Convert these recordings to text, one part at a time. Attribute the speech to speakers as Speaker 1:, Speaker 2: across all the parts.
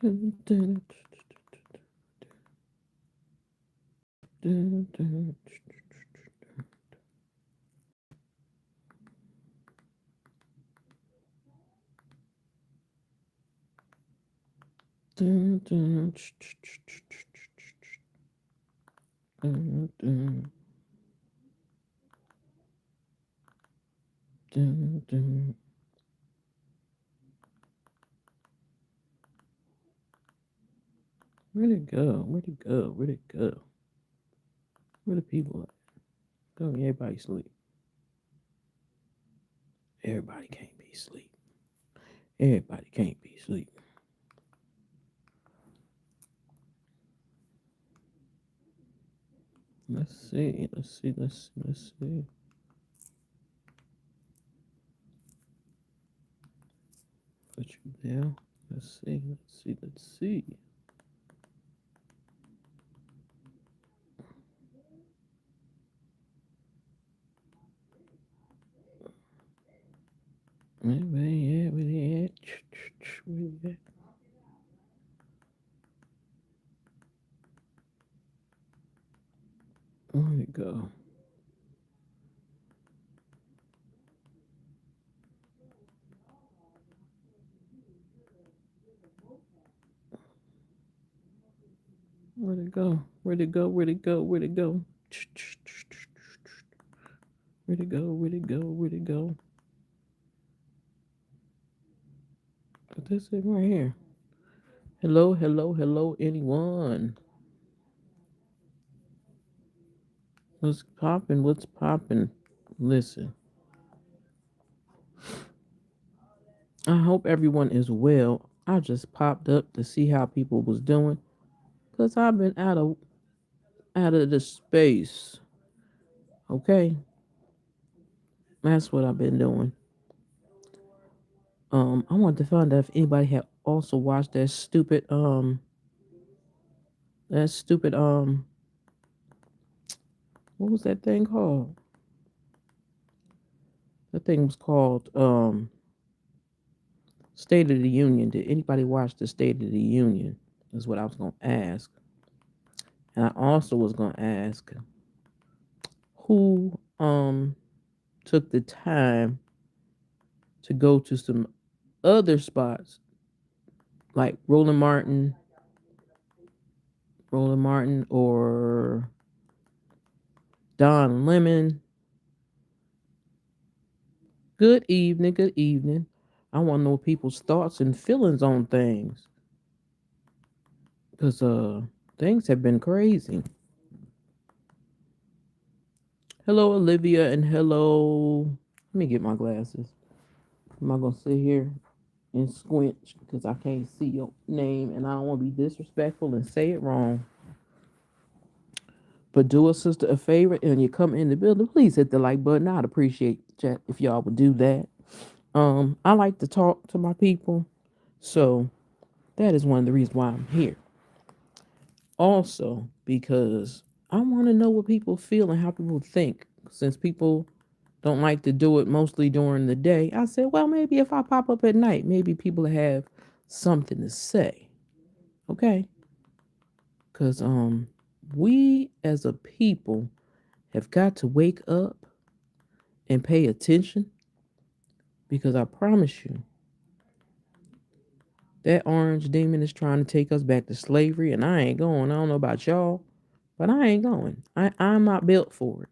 Speaker 1: Dun, dun, dun, dun, dun, dun, dun, dun, dun, dun. Where'd it go? Where'd it go? Where'd it go? Where the people at? Go, everybody sleep. Everybody can't be asleep. Everybody can't be asleep. Let's see. Let's see. Let's see. Let's see. Put you there. Let's see. Let's see. Let's see. Where they at? Where they at? Where they at? Where'd it go? Where'd it go? Where'd it go? Where'd it go? Where'd it go? Where'd it go? Where'd it go? Where'd it go? But this is right here. Hello, hello, hello, anyone? What's poppin'? What's poppin'? Listen, I hope everyone is well. I just popped up to see how people was doing, cause I've been out of the space. Okay, that's what I've been doing. I wanted to find out if anybody had also watched that stupid what was that thing called? That thing was called State of the Union. Did anybody watch the State of the Union? Is what I was gonna ask. And I also was gonna ask who took the time to go to some other spots like Roland Martin or Don Lemon. Good evening, good evening. I want to know people's thoughts and feelings on things because things have been crazy. Hello, Olivia, and hello. Let me get my glasses. I'm not gonna sit here and squinch because I can't see your name, and I don't want to be disrespectful and say it wrong. But do a sister a favor, and you come in the building, please hit the like button. I'd appreciate chat if y'all would do that. I like to talk to my people, so that is one of the reasons why I'm here. Also, because I want to know what people feel and how people think. Since people don't like to do it mostly during the day, I said, well, maybe if I pop up at night, maybe people have something to say. Okay? Because we as a people have got to wake up and pay attention because I promise you, that orange demon is trying to take us back to slavery, and I ain't going. I don't know about y'all, but I ain't going. I'm not built for it.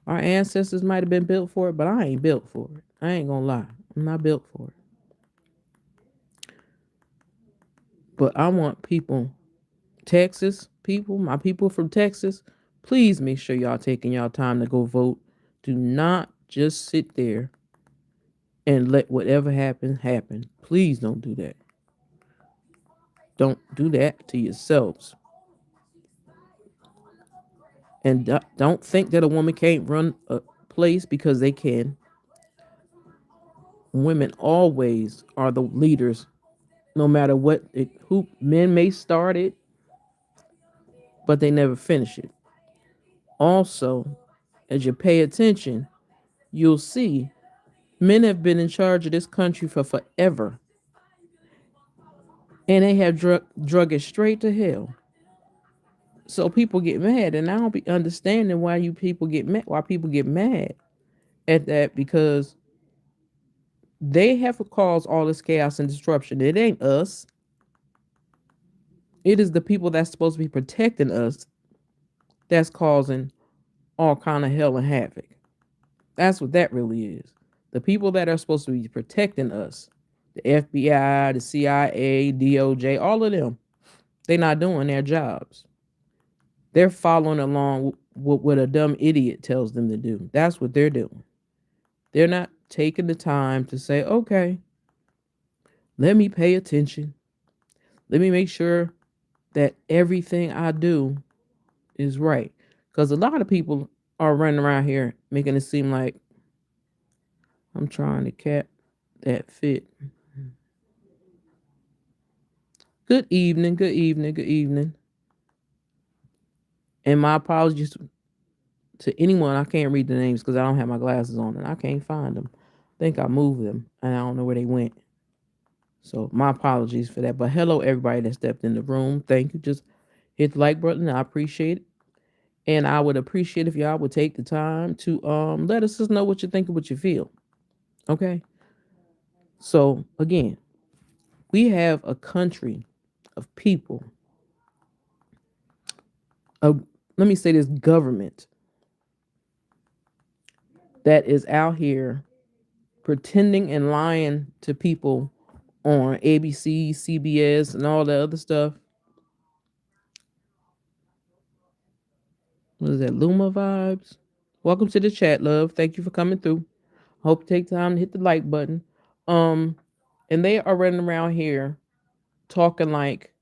Speaker 1: Our ancestors might have been built for it, but I ain't built for it. I ain't gonna lie. I'm not built for it. But I want people, Texas people, my people from Texas, please make sure y'all taking y'all time to go vote. Do not just sit there and let whatever happen happen. Please don't do that. Don't do that to yourselves. And don't think that a woman can't run a place because they can. Women always are the leaders, no matter who men may start it, but they never finish it. Also, as you pay attention, you'll see men have been in charge of this country for forever. and they have drug it straight to hell. So people get mad, and I don't be understanding why you people get mad. Why people get mad at that, because they have caused all this chaos and disruption. It ain't us. It is the people that's supposed to be protecting us that's causing all kind of hell and havoc. That's what that really is. The people that are supposed to be protecting us, the FBI, the CIA, DOJ, all of them, they're not doing their jobs. They're following along with what a dumb idiot tells them to do. That's what they're doing. They're not taking the time to say, okay, let me pay attention. Let me make sure that everything I do is right. Because a lot of people are running around here making it seem like I'm trying to cap that fit. Good evening, good evening, good evening. And my apologies to anyone. I can't read the names because I don't have my glasses on and I can't find them. I think I moved them and I don't know where they went. So my apologies for that. But hello, everybody that stepped in the room. Thank you. Just hit the like button. I appreciate it. And I would appreciate if y'all would take the time to let us just know what you think and what you feel. Okay. So again, we have a country of people. Let me say this government that is out here pretending and lying to people on ABC, CBS, and all the other stuff. What is that? Luma vibes. Welcome to the chat, love. Thank you for coming through. Hope you take time to hit the like button. Um, and they are running around here talking like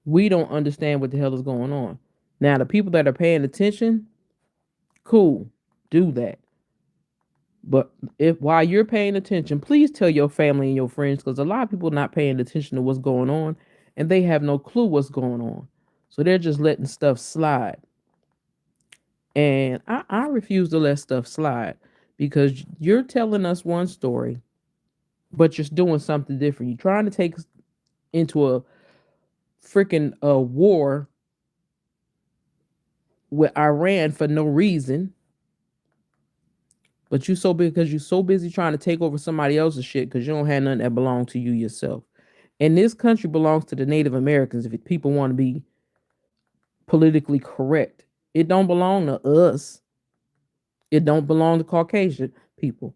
Speaker 1: we don't understand what the hell is going on. Now, the people that are paying attention, cool, do that. But if while you're paying attention, please tell your family and your friends, because a lot of people are not paying attention to what's going on and they have no clue what's going on. So they're just letting stuff slide. And I refuse to let stuff slide because you're telling us one story, but you're doing something different. You're trying to take us into a freaking war with Iran for no reason. But because you're so busy trying to take over somebody else's shit because you don't have nothing that belongs to you yourself. And this country belongs to the Native Americans if people want to be politically correct. It don't belong to us. It don't belong to Caucasian people.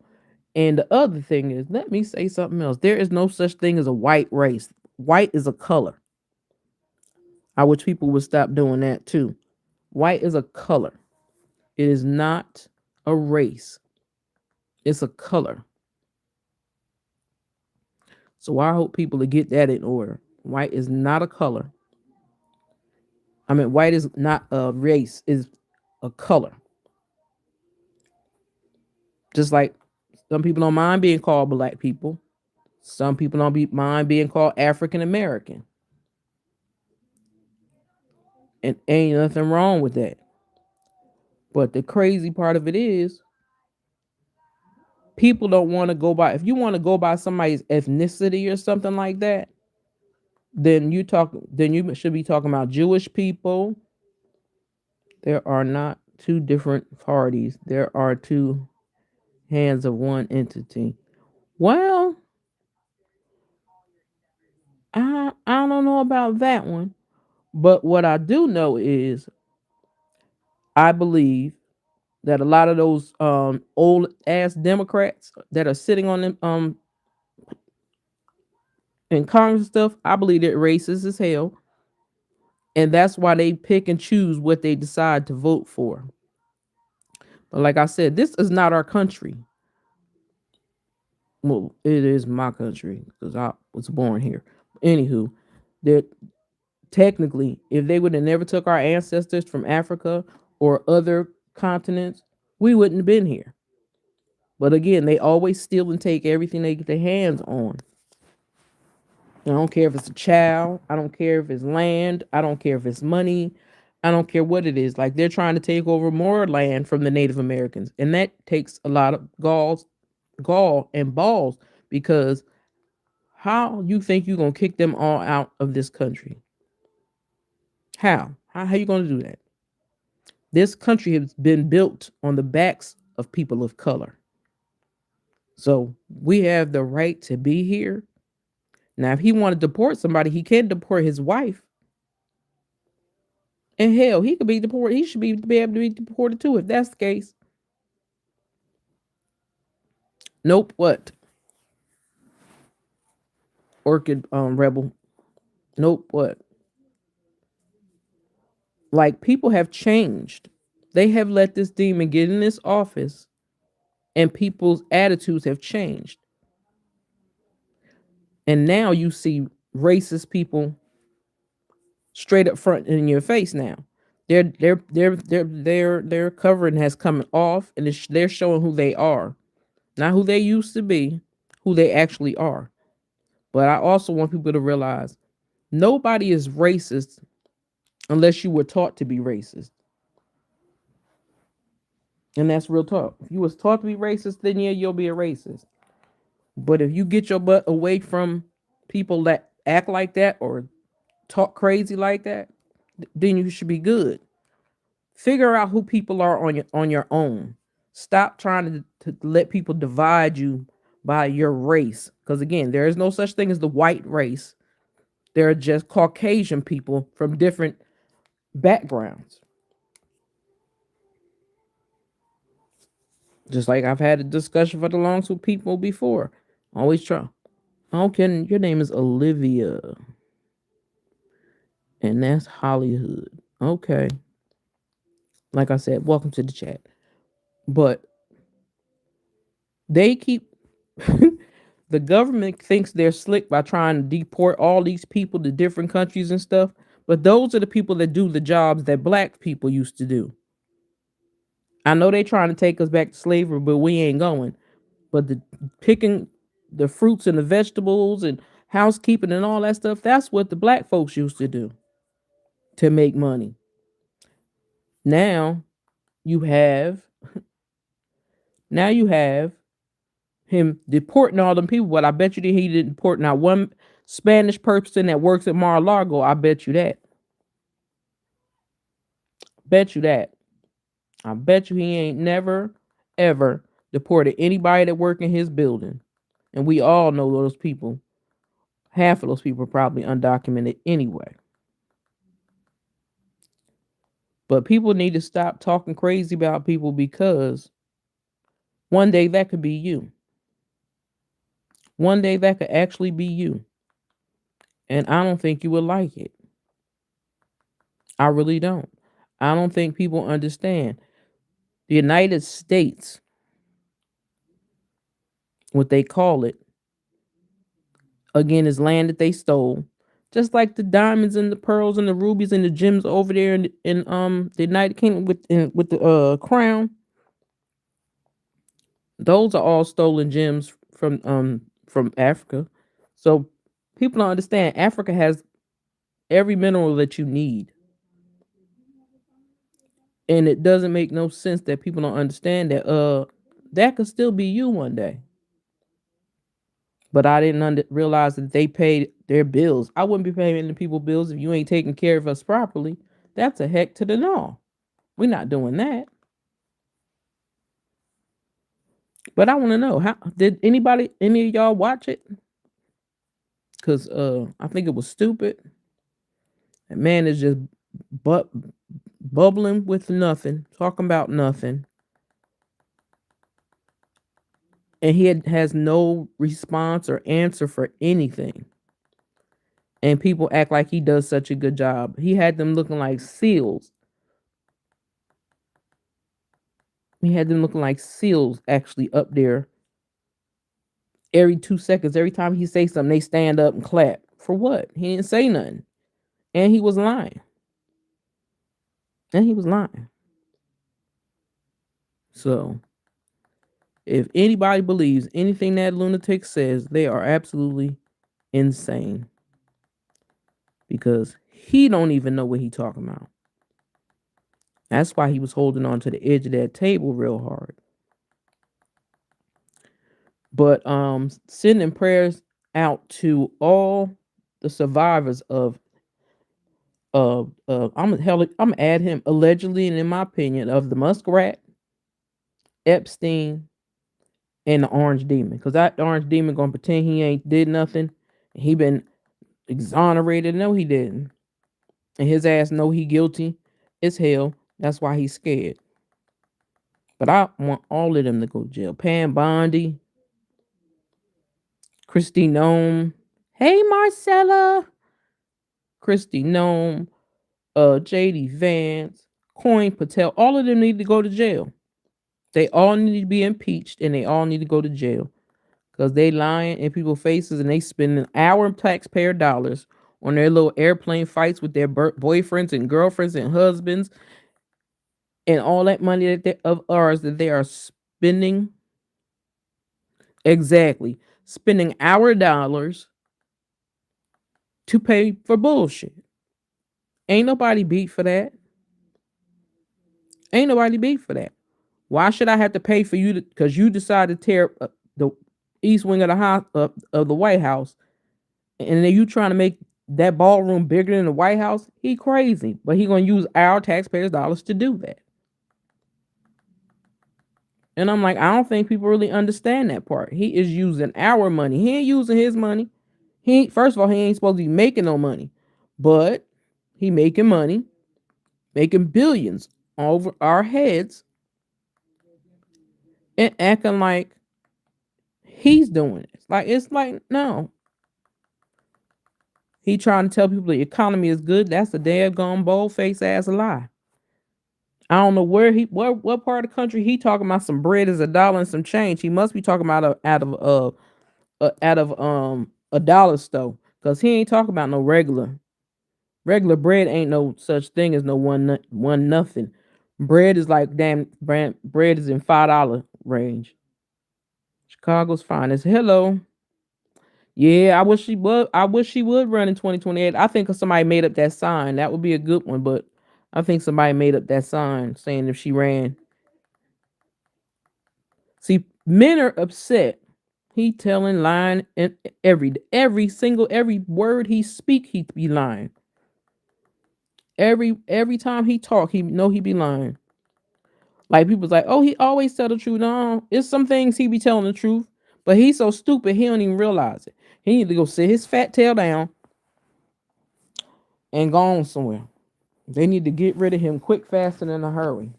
Speaker 1: And the other thing is, let me say something else. There is no such thing as a white race. White is a color. I wish people would stop doing that too. White is a color. It is not a race. It's a color. So I hope people to get that in order. White is not a color. I mean, white is not a race, is a color. Just like some people don't mind being called black people. Some people don't mind being called African American. And ain't nothing wrong with that. But the crazy part of it is people don't want to go by, if you want to go by somebody's ethnicity or something like that, then you should be talking about Jewish people. There are not two different parties. There are two hands of one entity. Well, I don't know about that one. But what I do know is I believe that a lot of those old ass Democrats that are sitting on them in Congress and stuff, I believe they're racist as hell. And that's why they pick and choose what they decide to vote for. But like I said, this is not our country. Well, it is my country because I was born here. Anywho, that technically, if they would have never took our ancestors from Africa or other continents, we wouldn't have been here. But again, they always steal and take everything they get their hands on. I don't care if it's a child. I don't care if it's land. I don't care if it's money. I don't care what it is. Like they're trying to take over more land from the Native Americans. And that takes a lot of gall and balls because How you think you're gonna kick them all out of this country? How you gonna do that? This country has been built on the backs of people of color. So we have the right to be here. Now, if he want to deport somebody, he can deport his wife. And hell, he could be deported. He should be able to be deported too, if that's the case. Nope. What? Orchid rebel. Nope. What? Like, people have changed. They have let this demon get in this office, and people's attitudes have changed. And now you see racist people straight up front in your face now. Their covering has come off, and they're showing who they are, not who they used to be, who they actually are. But I also want people to realize nobody is racist unless you were taught to be racist, and that's real talk. If you was taught to be racist, then yeah, you'll be a racist. But if you get your butt away from people that act like that or talk crazy like that, then you should be good. Figure out who people are on your own. Stop trying to let people divide you by your race. Because again, there is no such thing as the white race. There are just Caucasian people from different backgrounds. Just like I've had a discussion for the longs with people before. Always try. Okay, your name is Olivia. And that's Hollywood. Okay. Like I said, welcome to the chat. But they keep the government thinks they're slick by trying to deport all these people to different countries and stuff. But those are the people that do the jobs that black people used to do. I know they trying to take us back to slavery, but we ain't going. But the picking the fruits and the vegetables and housekeeping and all that stuff, that's what the black folks used to do to make money. Now you have now you have him deporting all them people, but I bet you that he didn't deport not one Spanish person that works at Mar-a-Lago. I bet you that. Bet you that. I bet you he ain't never, ever deported anybody that work in his building. And we all know those people. Half of those people are probably undocumented anyway. But people need to stop talking crazy about people because one day that could be you. One day that could actually be you. And I don't think you would like it. I really don't. I don't think people understand. The United States, what they call it, again, is land that they stole. Just like the diamonds and the pearls and the rubies and the gems over there in the United Kingdom with the crown. Those are all stolen gems from Africa. So people don't understand Africa has every mineral that you need. And it doesn't make no sense that people don't understand that could still be you one day. But I didn't realize that they paid their bills. I wouldn't be paying the people bills if you ain't taking care of us properly. That's a heck to the no. We're not doing that. But I want to know, how did any of y'all watch it? Cause I think it was stupid. That man is just but bubbling with nothing, talking about nothing, and has no response or answer for anything. And people act like he does such a good job. He had them looking like seals. He had them looking like seals actually up there. Every 2 seconds, every time he say something, they stand up and clap. For what? He didn't say nothing. And he was lying. So, if anybody believes anything that lunatic says, they are absolutely insane. Because he don't even know what he talking about. That's why he was holding on to the edge of that table real hard. But sending prayers out to all the survivors I'm add him allegedly and in my opinion of the Muskrat, Epstein, and the Orange Demon. Cause that Orange Demon gonna pretend he ain't did nothing. He been exonerated. No, he didn't. And his ass know he guilty as hell. That's why he's scared. But I want all of them to go to jail. Pam Bondi, Christy Nome. Hey Marcella. Christy Nome, JD Vance, Coin Patel. All of them need to go to jail. They all need to be impeached and they all need to go to jail. Because they lying in people's faces and they spending our taxpayer dollars on their little airplane fights with their boyfriends and girlfriends and husbands and all that money that of ours that they are spending. Exactly. Spending our dollars to pay for bullshit. Ain't nobody beat for that. Ain't nobody beat for that. Why should I have to pay for you because you decided to tear the east wing of the house of the White House, and then you trying to make that ballroom bigger than the White House? He crazy, but he gonna use our taxpayers' dollars to do that. And I'm like, I don't think people really understand that part. He is using our money. He ain't using his money. First of all, he ain't supposed to be making no money, but he making money, making billions over our heads, and acting like he's doing it. Like it's like no. He trying to tell people the economy is good. That's a daggone bold face ass lie. I don't know what part of the country he talking about some bread is $1 and some change. He must be talking about out of a dollar store because he ain't talking about no regular bread. Ain't no such thing as no one nothing. Bread is like damn bread is in $5 range. Chicago's finest. Hello. Yeah, I wish she would run in 2028. I think if somebody made up that sign, that would be a good one. But I think somebody made up that sign saying if she ran. See, men are upset. He telling lying and every word he speak, he be lying. Every time he talk, he know he be lying. Like people's like, oh, he always tell the truth. No, it's some things he be telling the truth, but he's so stupid he don't even realize it. He need to go sit his fat tail down and go on somewhere. They need to get rid of him quick, fast, and in a hurry.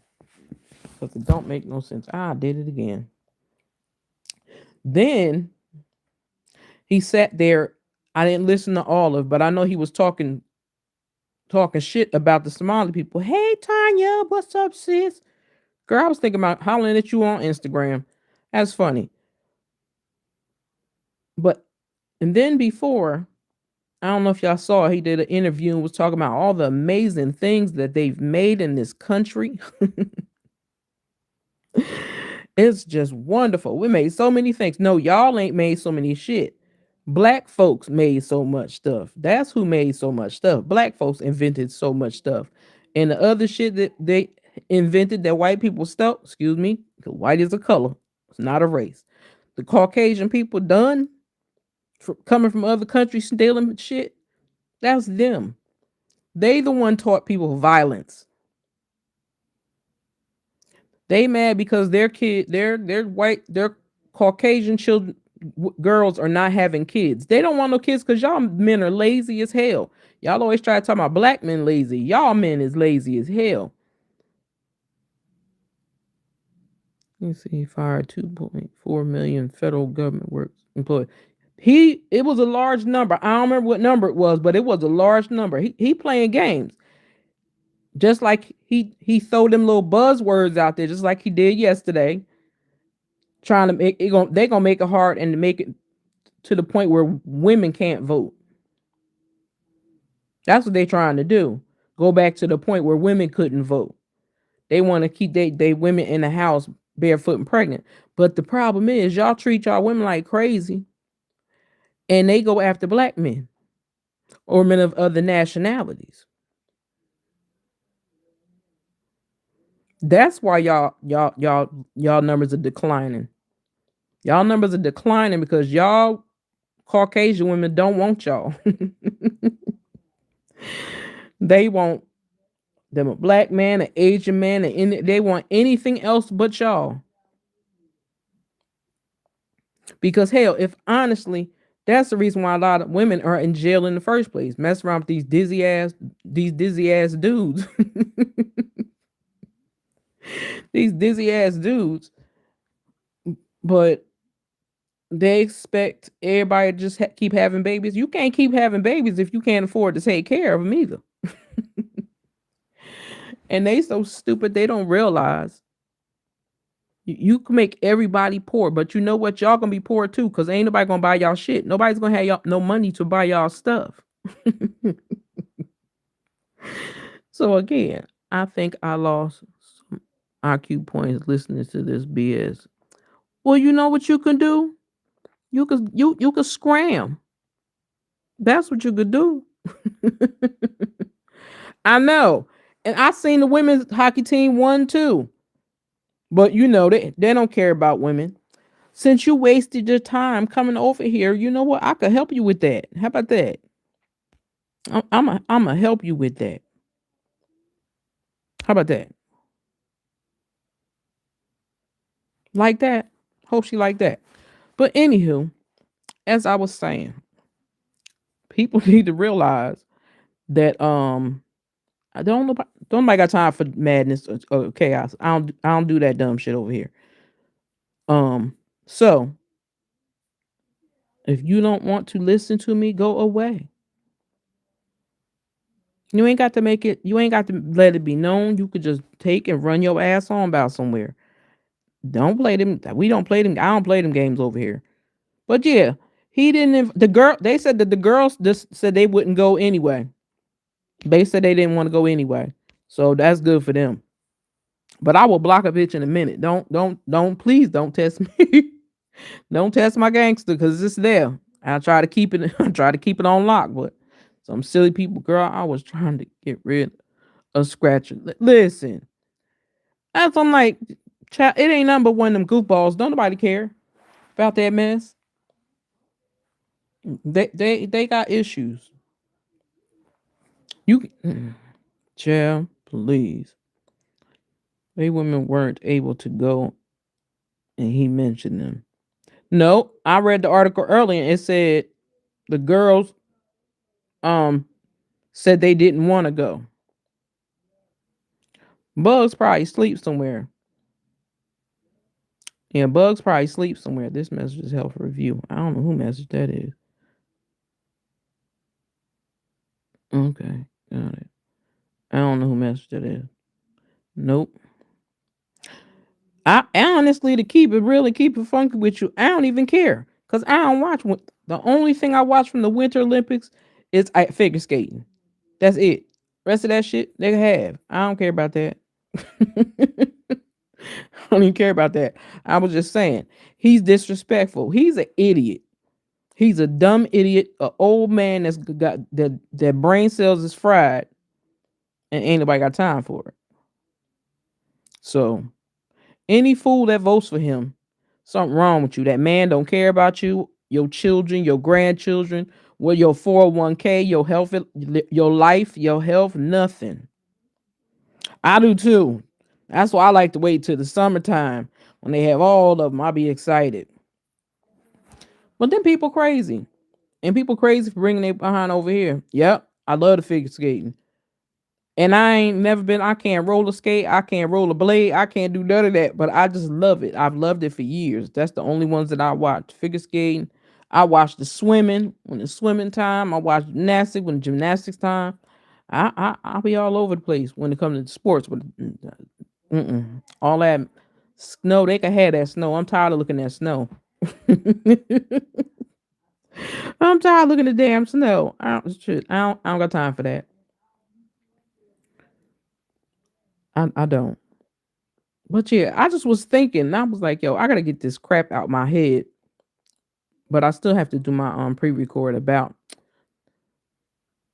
Speaker 1: Because it don't make no sense. I did it again. Then he sat there. I didn't listen to all of, but I know he was talking shit about the Somali people. Hey Tanya, what's up, sis? Girl, I was thinking about hollering at you on Instagram. That's funny. But and then before, I don't know if y'all saw, he did an interview and was talking about all the amazing things that they've made in this country. It's just wonderful. We made so many things. No, y'all ain't made so many shit. Black folks made so much stuff. That's who made so much stuff. Black folks invented so much stuff. And the other shit that they invented that white people stole, excuse me, because white is a color. It's not a race. The Caucasian people done coming from other countries stealing shit. That's them. They the one taught people violence. They mad because their white, their Caucasian children, girls are not having kids. They don't want no kids because y'all men are lazy as hell. Y'all always try to talk about black men lazy. Y'all men is lazy as hell. Let's see, he fired 2.4 million federal government works employees. It was a large number. I don't remember what number it was, but it was a large number. He playing games. Just like he throw them little buzzwords out there, just like he did yesterday, trying to make it. They gonna make it hard and make it to the point where women can't vote. That's what they trying to do. Go back to the point where women couldn't vote. They want to keep they women in the house barefoot and pregnant. But the problem is y'all treat y'all women like crazy, and they go after black men or men of other nationalities. That's why y'all numbers are declining. Y'all numbers are declining because y'all Caucasian women don't want y'all. They want them a black man, an Asian man, and they want anything else but y'all. Because hell, if honestly, that's the reason why a lot of women are in jail in the first place. Mess around with these dizzy ass dudes. These dizzy ass dudes. But they expect everybody to just keep having babies. You can't keep having babies if you can't afford to take care of them either. And they so stupid they don't realize you can make everybody poor, but you know what? Y'all gonna be poor too, cause ain't nobody gonna buy y'all shit. Nobody's gonna have y'all no money to buy y'all stuff. So again, I think I lost some IQ points listening to this BS. Well, you know what you can do? You could scram. That's what you could do. I know. And I seen the women's hockey team won too. But you know, they don't care about women. Since you wasted your time coming over here, you know what? I could help you with that. How about that? I'm a help you with that. How about that? Like that? Hope she like that. But anywho, as I was saying, people need to realize that I don't nobody got time for madness or chaos. I don't do that dumb shit over here. So if you don't want to listen to me, go away. You ain't got to make it. You ain't got to let it be known. You could just take and run your ass on about somewhere. Don't play them. We don't play them. I don't play them games over here. But yeah, he didn't. The girl. They said that the girls just said they wouldn't go anyway. They said they didn't want to go anyway. So that's good for them. But I will block a bitch in a minute. Don't. Please don't test me. Don't test my gangster because it's there. I try to keep it. I try to keep it on lock. But some silly people, girl. I was trying to get rid of Scratcher. Listen, that's I'm like, child, it ain't nothing but one of them goofballs. Don't nobody care about that mess. They got issues. You, child, please. They women weren't able to go, and he mentioned them. No, I read the article earlier. And it said the girls um said they didn't want to go. Bugs probably sleep somewhere. Yeah, Bugs probably sleep somewhere. This message is held for review. I don't know who message that is. Okay, got it. I don't know who message that is. Nope. I honestly, to keep it really keep it funky with you, I don't even care because I don't watch. The only thing I watch from the Winter Olympics is figure skating. That's it. Rest of that shit they can have. I don't care about that. I don't even care about that. I was just saying he's disrespectful. He's an idiot. He's a dumb idiot. An old man that's got that brain cells is fried, and ain't nobody got time for it. So any fool that votes for him, something wrong with you. That man don't care about you, your children, your grandchildren, what your 401k, your health, your life, your health, nothing. I do too. That's why I like to wait till the summertime when they have all of them. I'll be excited. But then people crazy. And people crazy for bringing their behind over here. Yep. I love the figure skating. And I ain't never been, I can't roller skate, I can't roller blade, I can't do none of that, but I just love it. I've loved it for years. That's the only ones that I watch. Figure skating. I watch the swimming when it's swimming time. I watch gymnastics when gymnastics time. I'll be all over the place when it comes to sports, but all that snow, they can have that snow. I'm tired of looking at snow. I'm tired of looking at damn snow. I don't got time for that. I don't. But yeah, I just was thinking, I was like, yo, I gotta get this crap out my head. But I still have to do my pre-record about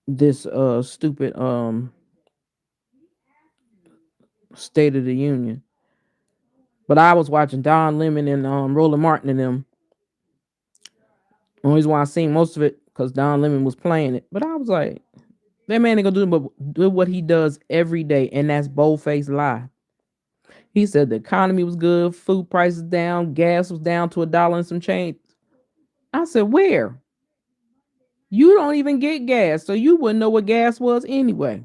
Speaker 1: this stupid State of the Union. But I was watching Don Lemon and Roland Martin and them Only reason why I seen most of it because Don Lemon was playing it. But I was like, that man ain't gonna do what he does every day, and that's bold-faced lie. He said the economy was good, food prices down, gas was down to $1 and some change. I said, where? You don't even get gas, so you wouldn't know what gas was anyway.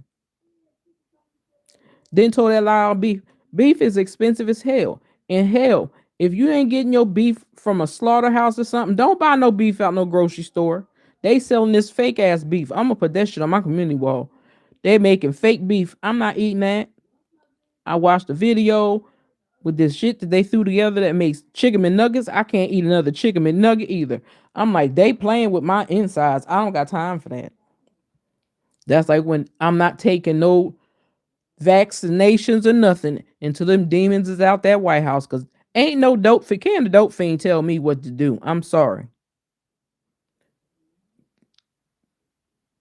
Speaker 1: Then told that lie on beef. Beef is expensive as hell. And hell, if you ain't getting your beef from a slaughterhouse or something, don't buy no beef out no grocery store. They selling this fake ass beef. I'm gonna put that shit on my community wall. They making fake beef. I'm not eating that. I watched a video with this shit that they threw together that makes chicken McNuggets. I can't eat another chicken McNugget either. I'm like, they playing with my insides. I don't got time for that. That's like when I'm not taking no vaccinations or nothing until them demons is out that White House. Cause ain't no dope fiend. Can the dope fiend tell me what to do? I'm sorry.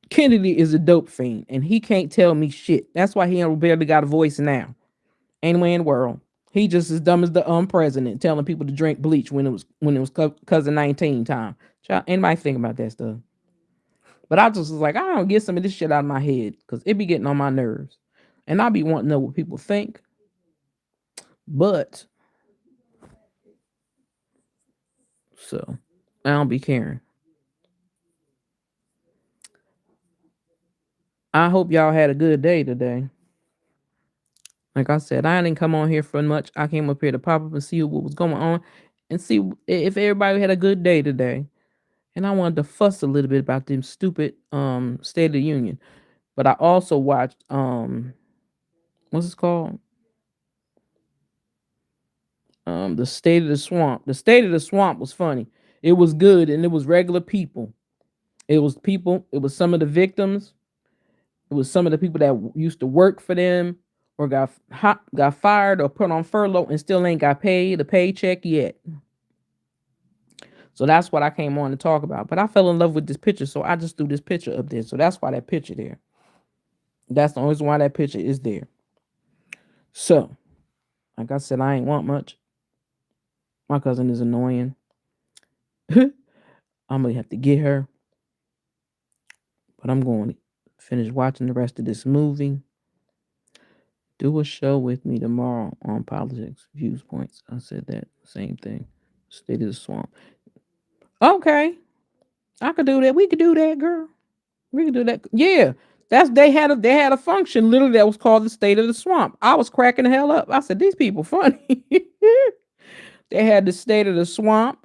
Speaker 1: Kennedy is a dope fiend and he can't tell me shit. That's why he barely got a voice now. Anywhere in the world. He just as dumb as the president telling people to drink bleach when it was cousin 19 time. Child, anybody think about that stuff? But I just was like, I don't get some of this shit out of my head because it be getting on my nerves. And I be wanting to know what people think. But so I don't be caring. I hope y'all had a good day today. Like I said, I didn't come on here for much. I came up here to pop up and see what was going on and see if everybody had a good day today. And I wanted to fuss a little bit about them stupid State of the Union. But I also watched what's it called? The State of the Swamp. The State of the Swamp was funny. It was good and it was regular people. It was people, it was some of the victims, it was some of the people that used to work for them or got fired or put on furlough and still ain't got paid a paycheck yet. So that's what I came on to talk about. But I fell in love with this picture, so I just threw this picture up there. So that's why that picture there. That's the only reason why that picture is there. So, like I said, I ain't want much. My cousin is annoying. I'm gonna have to get her. But I'm going to finish watching the rest of this movie. Do a show with me tomorrow on politics, views, points. I said that same thing. State of the Swamp. Okay, I could do that. We could do that, girl. We could do that. Yeah, they had a function literally that was called the State of the Swamp. I was cracking the hell up. I said these people funny. They had the State of the Swamp.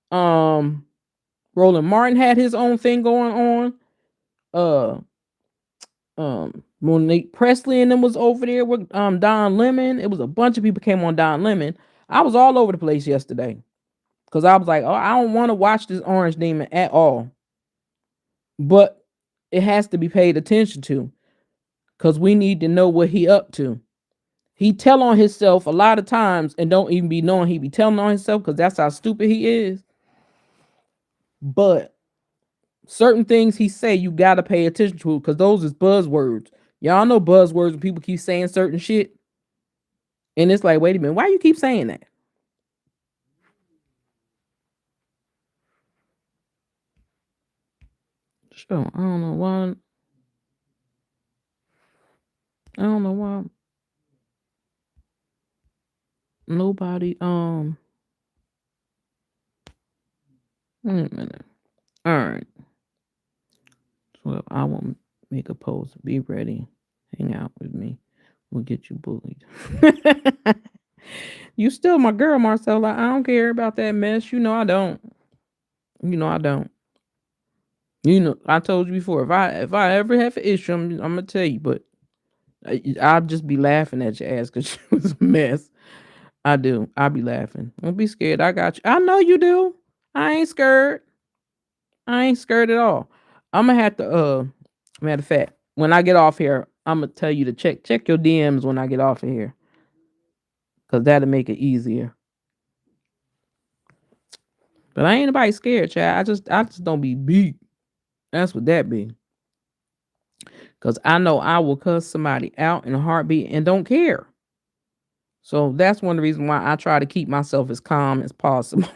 Speaker 1: Um, Roland Martin had his own thing going on. Monique Presley and them was over there with Don Lemon. It was a bunch of people came on Don Lemon. I was all over the place yesterday because I was like, oh, I don't want to watch this Orange Demon at all. But it has to be paid attention to because we need to know what he up to. He tell on himself a lot of times and don't even be knowing he be telling on himself because that's how stupid he is. But certain things he say you gotta pay attention to because those is buzzwords. Y'all know buzzwords when people keep saying certain shit. And it's like, wait a minute, why you keep saying that? Sure, I don't know why. I don't know why nobody wait a minute. All right. So I won't make a post. Be ready. Hang out with me. We'll get you bullied. You still my girl, Marcella. I don't care about that mess. You know I don't. You know I don't. You know, I told you before, if I ever have an issue, I'm gonna tell you, but I'll just be laughing at your ass because she was a mess. I do. I'll be laughing. Don't be scared. I got you. I know you do. I ain't scared. I ain't scared at all. I'm gonna have to matter of fact, when I get off here, I'm gonna tell you to check your DMs when I get off of here. Cause that'll make it easier. But I ain't nobody scared, child. I just don't be beat. That's what that be. Cause I know I will cuss somebody out in a heartbeat and don't care. So that's one of the reasons why I try to keep myself as calm as possible.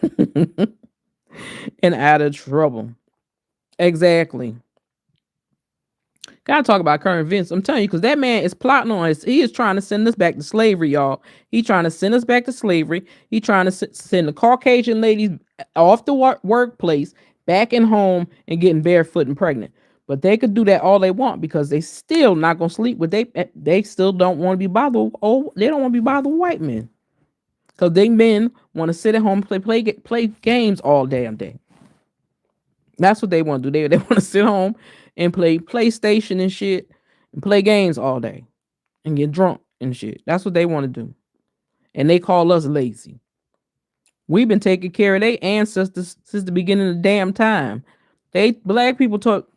Speaker 1: and out of trouble. Exactly. Gotta talk about current events. I'm telling you, because that man is plotting on us. He is trying to send us back to slavery, y'all. He trying to send us back to slavery. He trying to send the Caucasian ladies off the workplace, back in home, and getting barefoot and pregnant. But they could do that all they want because they still not gonna sleep with they still don't want to be bothered. Oh, they don't want to be bothered with white men. Because they men want to sit at home and play games all damn day. That's what they want to do. They want to sit home and play PlayStation and shit and play games all day and get drunk and shit. That's what they want to do. And they call us lazy. We've been taking care of their ancestors since the beginning of the damn time. They black people taught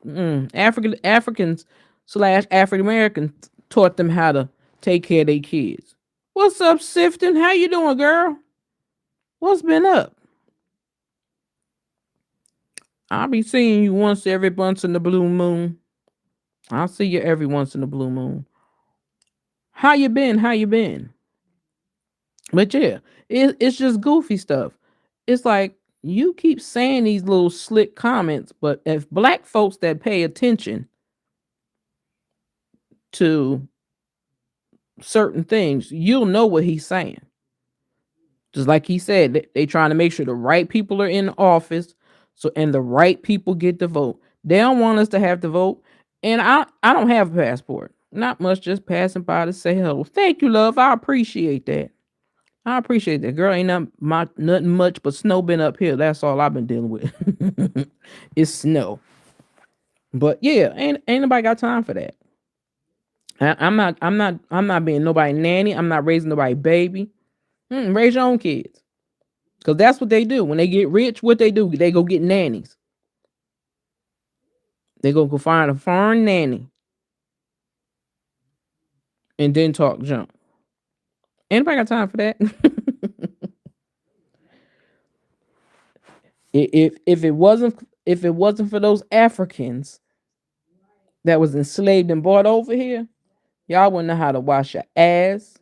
Speaker 1: Africans slash African Americans taught them how to take care of their kids. What's up, Sifton? How you doing, girl? What's been up? I'll be seeing you once in the blue moon. I'll see you every once in the blue moon. How you been? How you been? But yeah, it's just goofy stuff. It's like you keep saying these little slick comments, but if black folks that pay attention to certain things, you'll know what he's saying. Just like he said, they trying to make sure the right people are in office, so and the right people get the vote. They don't want us to have to vote, and I don't have a passport. Not much, just passing by to say hello. Thank you, love. I appreciate that. I appreciate that, girl. Ain't nothing much but snow been up here. That's all I've been dealing with. It's snow. But yeah, ain't nobody got time for that. I'm not being nobody nanny. I'm not raising nobody baby. Raise your own kids. Because that's what they do. When they get rich, what they do? They go get nannies. They go find a foreign nanny and then talk junk. Anybody got time for that? if it wasn't for those Africans that was enslaved and brought over here, y'all wouldn't know how to wash your ass.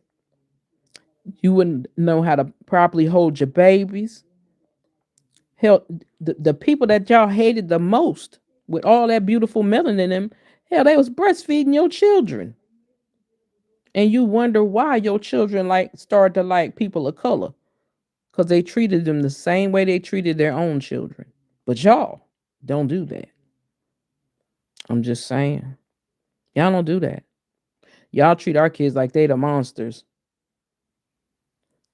Speaker 1: You wouldn't know how to properly hold your babies. Hell, the people that y'all hated the most with all that beautiful melanin in them, hell, they was breastfeeding your children. And you wonder why your children started to like people of color. Because they treated them the same way they treated their own children. But y'all don't do that. I'm just saying. Y'all don't do that. Y'all treat our kids like they the monsters.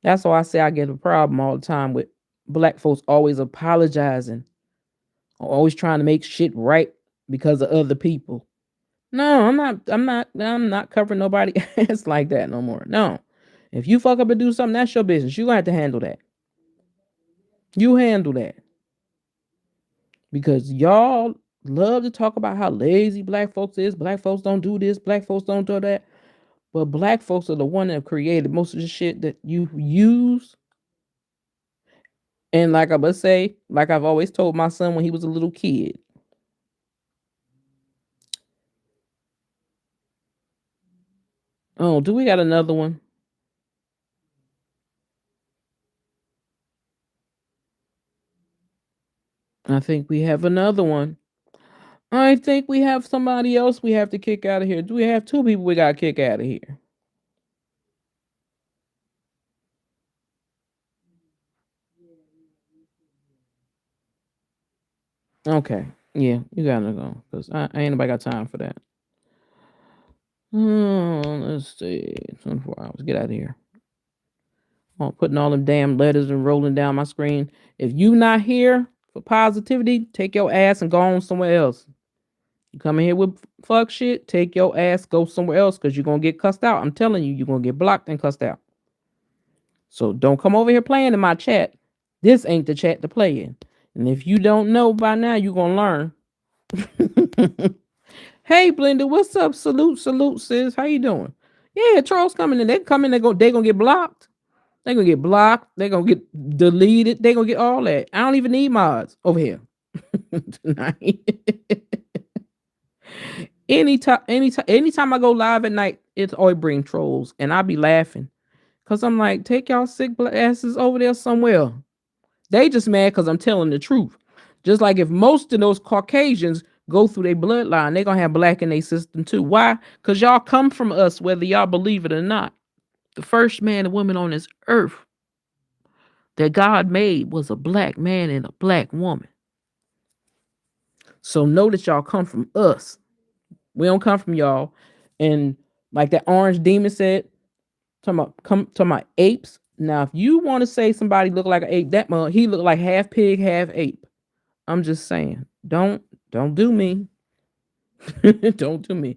Speaker 1: That's why I say I get a problem all the time with black folks always apologizing, always trying to make shit right because of other people. No, I'm not covering nobody ass like that no more. No. If you fuck up and do something, that's your business. You gonna have to handle that. You handle that. Because y'all love to talk about how lazy black folks is. Black folks don't do this. Black folks don't do that. But black folks are the one that created most of the shit that you use. And like I must say, like I've always told my son when he was a little kid, oh, do we got another one? I think we have another one. I think we have somebody else we have to kick out of here. Do we have two people we got to kick out of here? Okay. Yeah, you gotta go. Because I ain't nobody got time for that. Let's see. 24 hours. Get out of here. Oh, putting all them damn letters and rolling down my screen. If you not here for positivity, take your ass and go on somewhere else. You come in here with fuck shit, take your ass, go somewhere else because you're going to get cussed out. I'm telling you, you're going to get blocked and cussed out. So don't come over here playing in my chat. This ain't the chat to play in. And if you don't know by now, you're going to learn. Hey, Blender, what's up? Salute, sis. How you doing? Yeah, Charles coming in. They come in, they going to get blocked. They're going to get blocked. They're going to get deleted. They're going to get all that. I don't even need mods over here tonight. Anytime I go live at night, it's always bring trolls, and I be laughing, cause I'm like, take y'all sick asses over there somewhere. They just mad because I'm telling the truth. Just like if most of those Caucasians go through their bloodline, they're gonna have black in their system too. Why? Because y'all come from us, whether y'all believe it or not. The first man and woman on this earth that God made was a black man and a black woman. So know that y'all come from us. We don't come from y'all. And like that orange demon said, talking about apes. Now, if you want to say somebody look like an ape, that month he looked like half pig, half ape. I'm just saying, don't do me. Don't do me.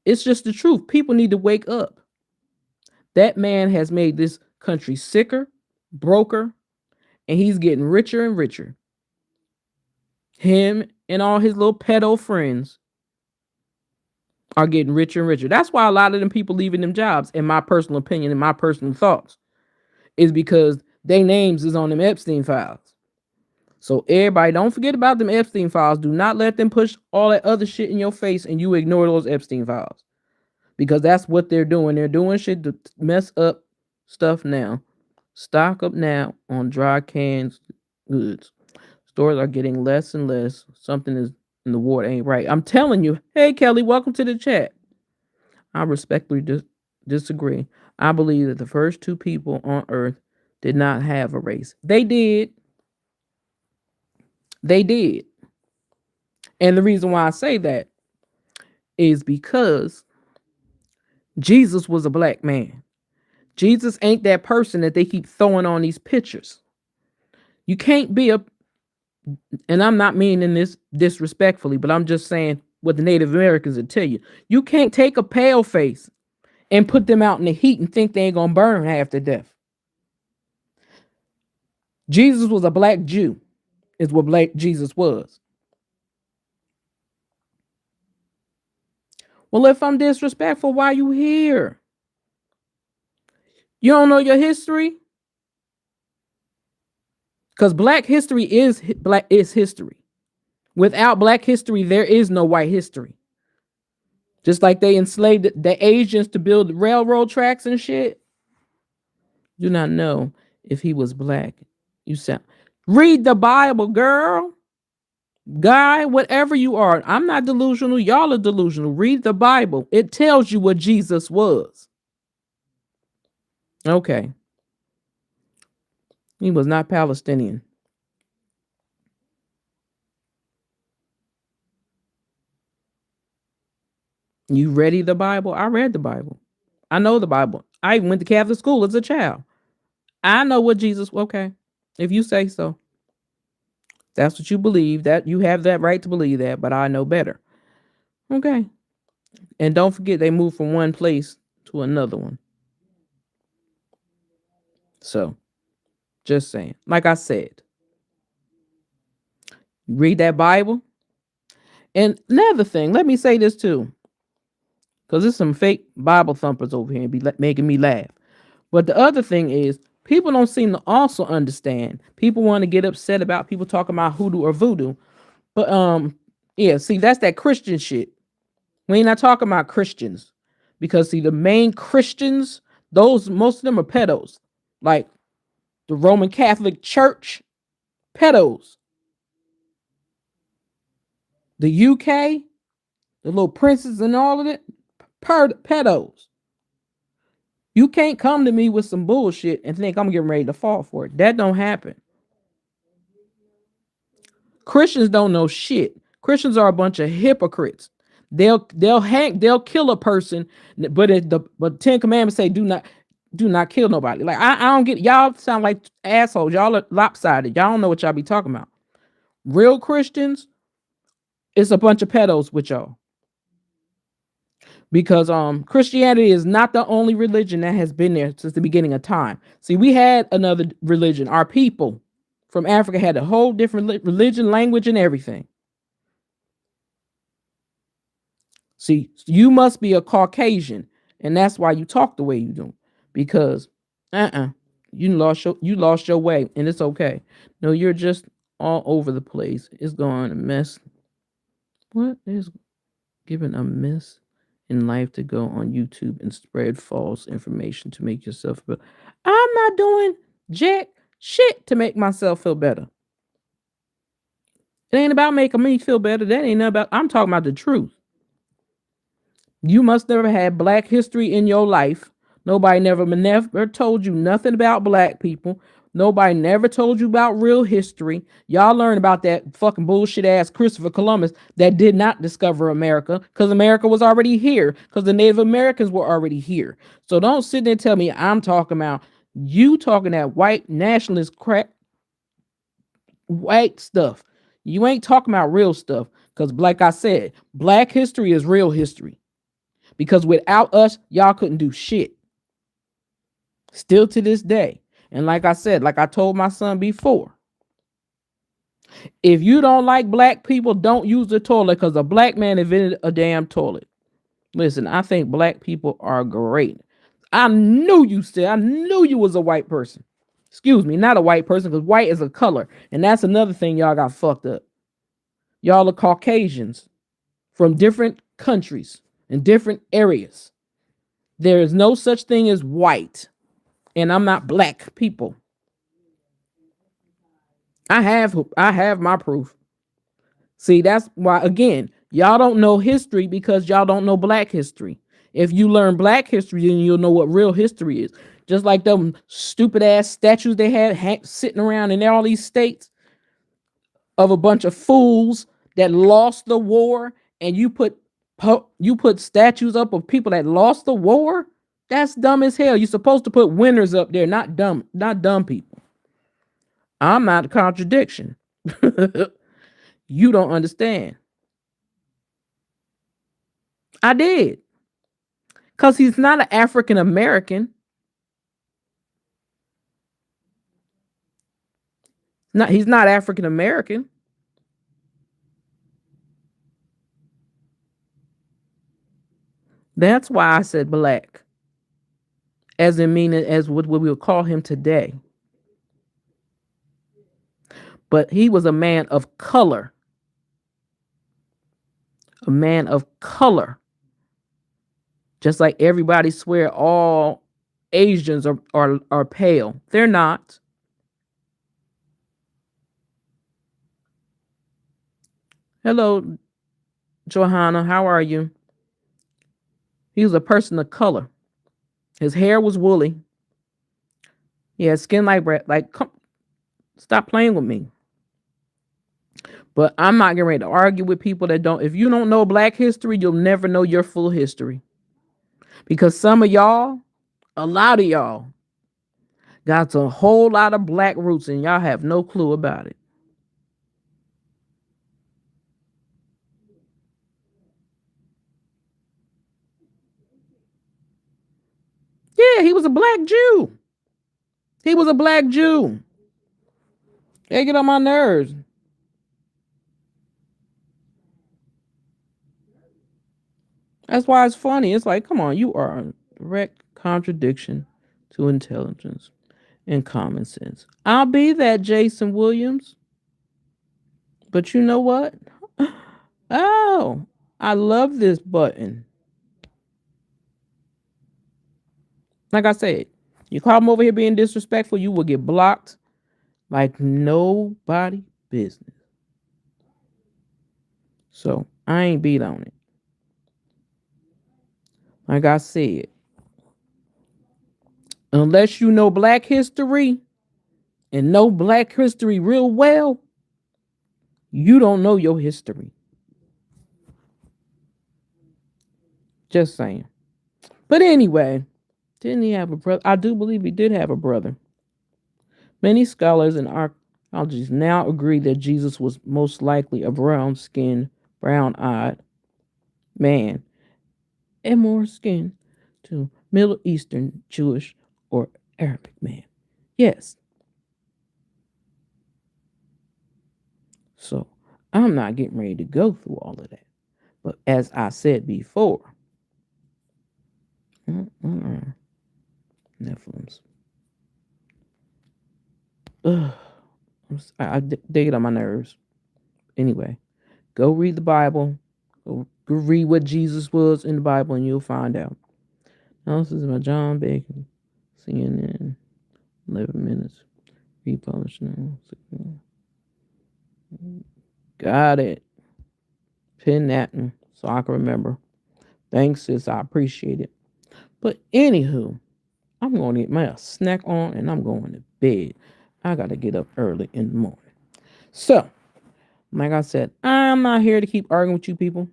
Speaker 1: It's just the truth. People need to wake up. That man has made this country sicker, broker, and he's getting richer and richer. Him and all his little pedo friends are getting richer and richer. That's why a lot of them people leaving them jobs, in my personal opinion, in my personal thoughts, is because their names is on them Epstein files. So everybody, don't forget about them Epstein files. Do not let them push all that other shit in your face and you ignore those Epstein files. Because that's what they're doing. They're doing shit to mess up stuff now. Stock up now on dry canned goods. Stores are getting less and less. Something is in the water ain't right. I'm telling you. Hey, Kelly, welcome to the chat. I respectfully disagree. I believe that the first two people on earth did not have a race. They did. They did. And the reason why I say that is because Jesus was a black man. Jesus ain't that person that they keep throwing on these pictures. You can't be and I'm not meaning this disrespectfully, but I'm just saying what the Native Americans would tell you. You can't take a pale face and put them out in the heat and think they ain't gonna burn half to death. Jesus was a black Jew, is what black Jesus was. Well, if I'm disrespectful, why you here? You don't know your history? Because black history is history. Without black history, there is no white history. Just like they enslaved the Asians to build railroad tracks and shit. Do not know if he was black. You sound. Read the Bible, girl. Guy, whatever you are. I'm not delusional. Y'all are delusional. Read the Bible. It tells you what Jesus was. Okay. He was not Palestinian. You ready the Bible? I read the Bible. I know the Bible. I went to Catholic school as a child. I know what Jesus. Okay, if you say so, that's what you believe. That you have that right to believe that, but I know better. Okay, and don't forget they moved from one place to another one. So, just saying. Like I said, read that Bible. And another thing, let me say this too, because there's some fake Bible thumpers over here and be making me laugh. But the other thing is, people don't seem to also understand. People want to get upset about people talking about hoodoo or voodoo. But yeah, see, that's that Christian shit. We ain't not talking about Christians. Because see, the main Christians, those most of them are pedos. Like the Roman Catholic Church, pedos. The UK, the little princes and all of it, pedos. You can't come to me with some bullshit and think I'm getting ready to fall for it. That don't happen. Christians don't know shit. Christians are a bunch of hypocrites. They'll kill a person, but but 10 commandments say do not kill nobody. Like I don't get, y'all sound like assholes. Y'all are lopsided. Y'all don't know what y'all be talking about. Real Christians, it's a bunch of pedos with y'all. Because Christianity is not the only religion that has been there since the beginning of time. See, we had another religion. Our people from Africa had a whole different religion, language, and everything. See, you must be a Caucasian, and that's why you talk the way you do. Because you lost your way, and it's okay. No, you're just all over the place. It's going to mess. What is giving a mess in life to go on YouTube and spread false information to make yourself? I'm not doing jack shit to make myself feel better. It ain't about making me feel better. That ain't about, I'm talking about the truth. You must never had black history in your life. Nobody never told you nothing about black people. Nobody never told you about real history. Y'all learned about that fucking bullshit ass Christopher Columbus that did not discover America because America was already here because the Native Americans were already here. So don't sit there and tell me I'm talking about you talking that white nationalist crap, white stuff. You ain't talking about real stuff because, like I said, black history is real history. Because without us, y'all couldn't do shit. Still to this day. And like I said, like I told my son before, if you don't like black people, don't use the toilet because a black man invented a damn toilet. Listen, I think black people are great. I knew you was a white person. Excuse me, not a white person, because white is a color. And that's another thing y'all got fucked up. Y'all are Caucasians from different countries and different areas. There is no such thing as white. And I'm not black people. I have my proof. See, that's why again, y'all don't know history because y'all don't know black history. If you learn black history, then you'll know what real history is. Just like them stupid ass statues they had sitting around in all these states of a bunch of fools that lost the war, and you put statues up of people that lost the war. That's dumb as hell. You're supposed to put winners up there, not dumb people. I'm not a contradiction. You don't understand. I did. Because he's not an African American. He's not African American. That's why I said black. As in meaning as what we would call him today. But he was a man of color. A man of color. Just like everybody swear all Asians are pale. They're not. Hello, Johanna. How are you? He was a person of color. His hair was woolly. He had skin like bread. Like, come, stop playing with me. But I'm not getting ready to argue with people that don't. If you don't know black history, you'll never know your full history. Because some of y'all, a lot of y'all, got a whole lot of black roots and y'all have no clue about it. Yeah, he was a black Jew. He was a black Jew. They get on my nerves. That's why it's funny. It's like, come on, you are a direct contradiction to intelligence and common sense. I'll be that, Jason Williams. But you know what? Oh, I love this button. Like I said, you call him over here being disrespectful, you will get blocked like nobody business. So I ain't beat on it. Like I said, unless you know black history and know black history real well, you don't know your history. Just saying. But anyway, didn't he have a brother? I do believe he did have a brother. Many scholars and archaeologists now agree that Jesus was most likely a brown skinned, brown eyed man and more skin to Middle Eastern, Jewish, or Arabic man. Yes. So I'm not getting ready to go through all of that. But as I said before, Nephilim's. Ugh, they get on my nerves. Anyway, go read the Bible. Go read what Jesus was in the Bible, and you'll find out. Now this is my John Bacon, CNN, 11 minutes. Republish now. Got it. Pin that so I can remember. Thanks, sis. I appreciate it. But anywho, I'm going to get my snack on and I'm going to bed. I got to get up early in the morning. So, like I said, I'm not here to keep arguing with you people.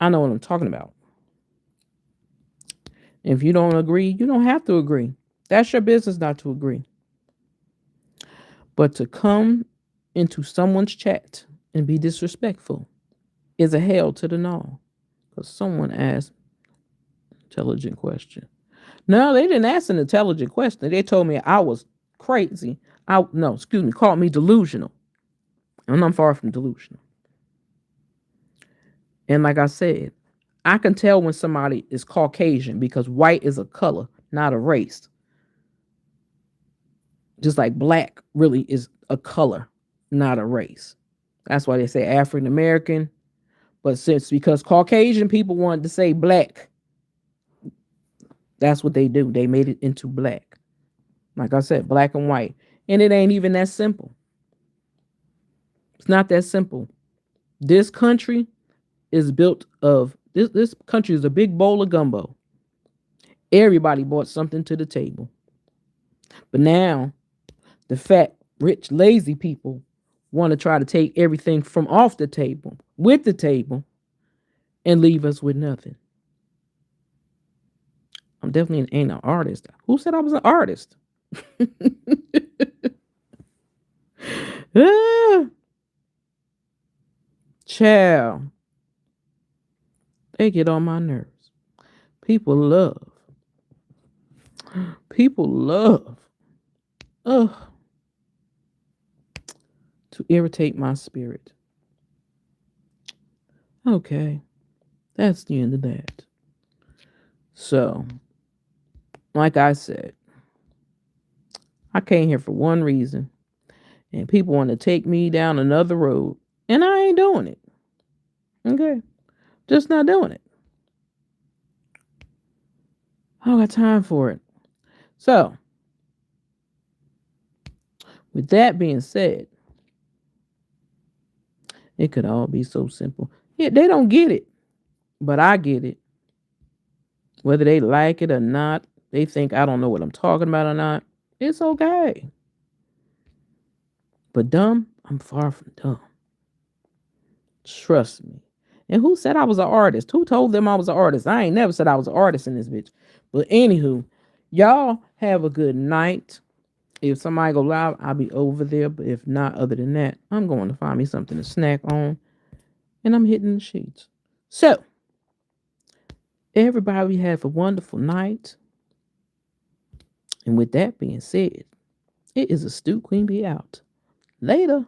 Speaker 1: I know what I'm talking about. If you don't agree, you don't have to agree. That's your business not to agree. But to come into someone's chat and be disrespectful is a hell to the no. Because someone asked intelligent question. No, they didn't ask an intelligent question. They told me I was crazy. Called me delusional. And I'm far from delusional. And like I said, I can tell when somebody is Caucasian because white is a color, not a race. Just like black really is a color, not a race. That's why they say African American. But because Caucasian people wanted to say black, that's what they do. They made it into black. Like I said, black and white. And it ain't even that simple. It's not that simple. This country is built of, this country is a big bowl of gumbo. Everybody brought something to the table. But now, the fat, rich, lazy people want to try to take everything from off the table, with the table, and leave us with nothing. I'm definitely ain't an artist. Who said I was an artist? Child. They get on my nerves. People love. To irritate my spirit. Okay. That's the end of that. So, like I said, I came here for one reason. And people want to take me down another road. And I ain't doing it. Okay. Just not doing it. I don't got time for it. So, with that being said, it could all be so simple. Yeah, they don't get it. But I get it. Whether they like it or not, they think I don't know what I'm talking about or not. It's okay. But dumb, I'm far from dumb. Trust me. And who said I was an artist? Who told them I was an artist? I ain't never said I was an artist in this bitch. But anywho, y'all have a good night. If somebody go live, I'll be over there. But if not, other than that, I'm going to find me something to snack on. And I'm hitting the sheets. So, everybody have a wonderful night. And with that being said, it is Astute Queen Bee out. Later.